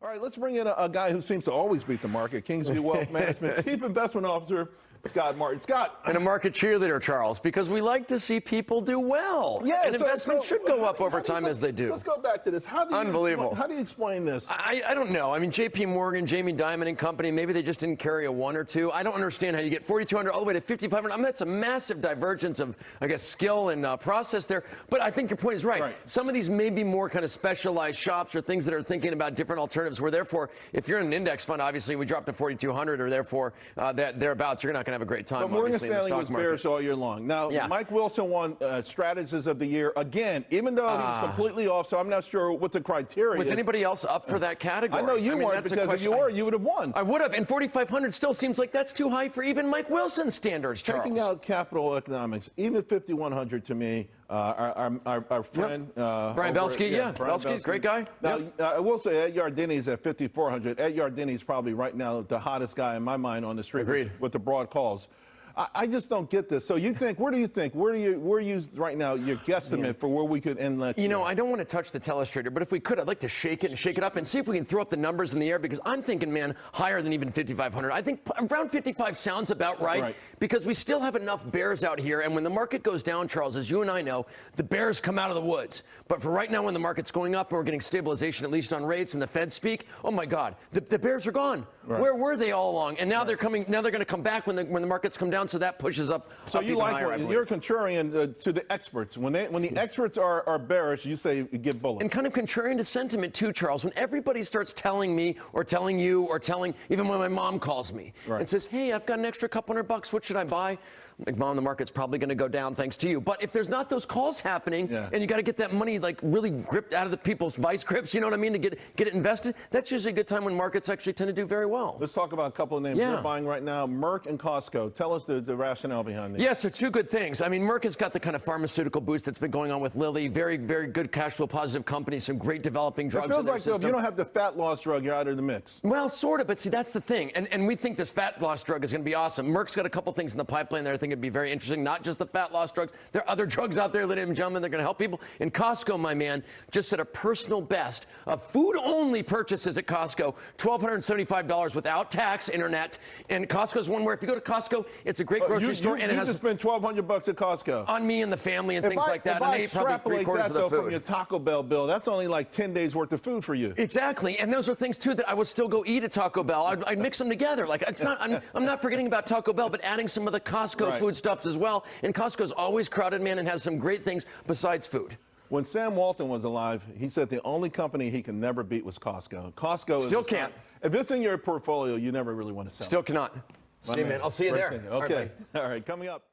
All right, let's bring in a guy who seems to always beat the market, Kingsview Wealth Management Chief Investment Officer, Scott Martin. Scott. And a market cheerleader, Charles, because we like to see people do well. Yeah, and investments should go up over time as they do. Let's go back to this. Unbelievable. How do you explain this? I don't know. I mean, J.P. Morgan, Jamie Dimon and company, maybe they just didn't carry a 1 or 2. I don't understand how you get 4,200 all the way to 5,500. I mean, that's a massive divergence of, I guess, skill and process there. But I think your point is right. Some of these may be more kind of specialized shops or things that are thinking about different alternatives where, therefore, if you're in an index fund, obviously, we drop to 4,200 or therefore thereabouts, you're not going to have a great time. But Morgan Stanley was bearish all year long. Now, Mike Wilson won Strategist of the Year again, even though he was completely off, so I'm not sure what the criteria was is. Anybody else up for that category? I know you weren't, because if you were, you would have won. I would have, and 4,500 still seems like that's too high for even Mike Wilson's standards, Charles. Taking out capital economics, even 5,100 to me, our friend Brian Belsky, Belsky's great guy. Now, I will say Ed Yardeni's at 5,400. Ed Yardeni's probably right now the hottest guy in my mind on the street with the broad calls. I just don't get this. So you think, where do you think, where are you right now, your guesstimate for where we could end next year? You know, I don't want to touch the telestrator, but if we could, I'd like to shake it and shake it up and see if we can throw up the numbers in the air, because I'm thinking, man, higher than even 5,500. I think around 55 sounds about right, because we still have enough bears out here, and when the market goes down, Charles, as you and I know, the bears come out of the woods. But for right now, when the market's going up and we're getting stabilization, at least on rates, and the Fed speak, oh my God, the bears are gone. Where were they all along? And now they're coming. Now they're going to come back when the markets come down, so that pushes up. So you like you're contrarian to the experts. When the experts are bearish, you say give bullish. And kind of contrarian to sentiment too, Charles. When everybody starts telling me or telling you or telling, even when my mom calls me and says, "Hey, I've got an extra couple $100. What should I buy?" I'm like, Mom, the market's probably going to go down thanks to you. But if there's not those calls happening, and you got to get that money like really gripped out of the people's vice grips, you know what I mean, to get it invested, that's usually a good time when markets actually tend to do very well. Let's talk about a couple of names you're buying right now, Merck and Costco. Tell us the rationale behind this. Yes, so two good things. I mean, Merck has got the kind of pharmaceutical boost that's been going on with Lilly. Very, very good cash flow positive company, some great developing drugs. It feels in their like system. If you don't have the fat loss drug, you're out of the mix. Well, sort of, but see, that's the thing. And we think this fat loss drug is going to be awesome. Merck's got a couple things in the pipeline there I think it'd be very interesting. Not just the fat loss drugs. There are other drugs out there, ladies and gentlemen, that are going to help people. And Costco, my man, just set a personal best of food-only purchases at Costco, $1,275 without tax, internet. And Costco's one where if you go to Costco, it's a great grocery store. And it has to spend $1,200 at Costco. On me and the family and things like that. And they eat probably 3/4 of the food. From your Taco Bell bill, that's only like 10 days worth of food for you. Exactly. And those are things, too, that I would still go eat at Taco Bell. I'd mix them together. Like, it's not, I'm not forgetting about Taco Bell, but adding some of the Costco foodstuffs as well. And Costco's always crowded, man, and has some great things besides food. When Sam Walton was alive, he said the only company he can never beat was Costco. Costco still can't. If it's in your portfolio, you never really want to sell. Still cannot. See you, man. I'll see you there. Okay. All right. Coming up.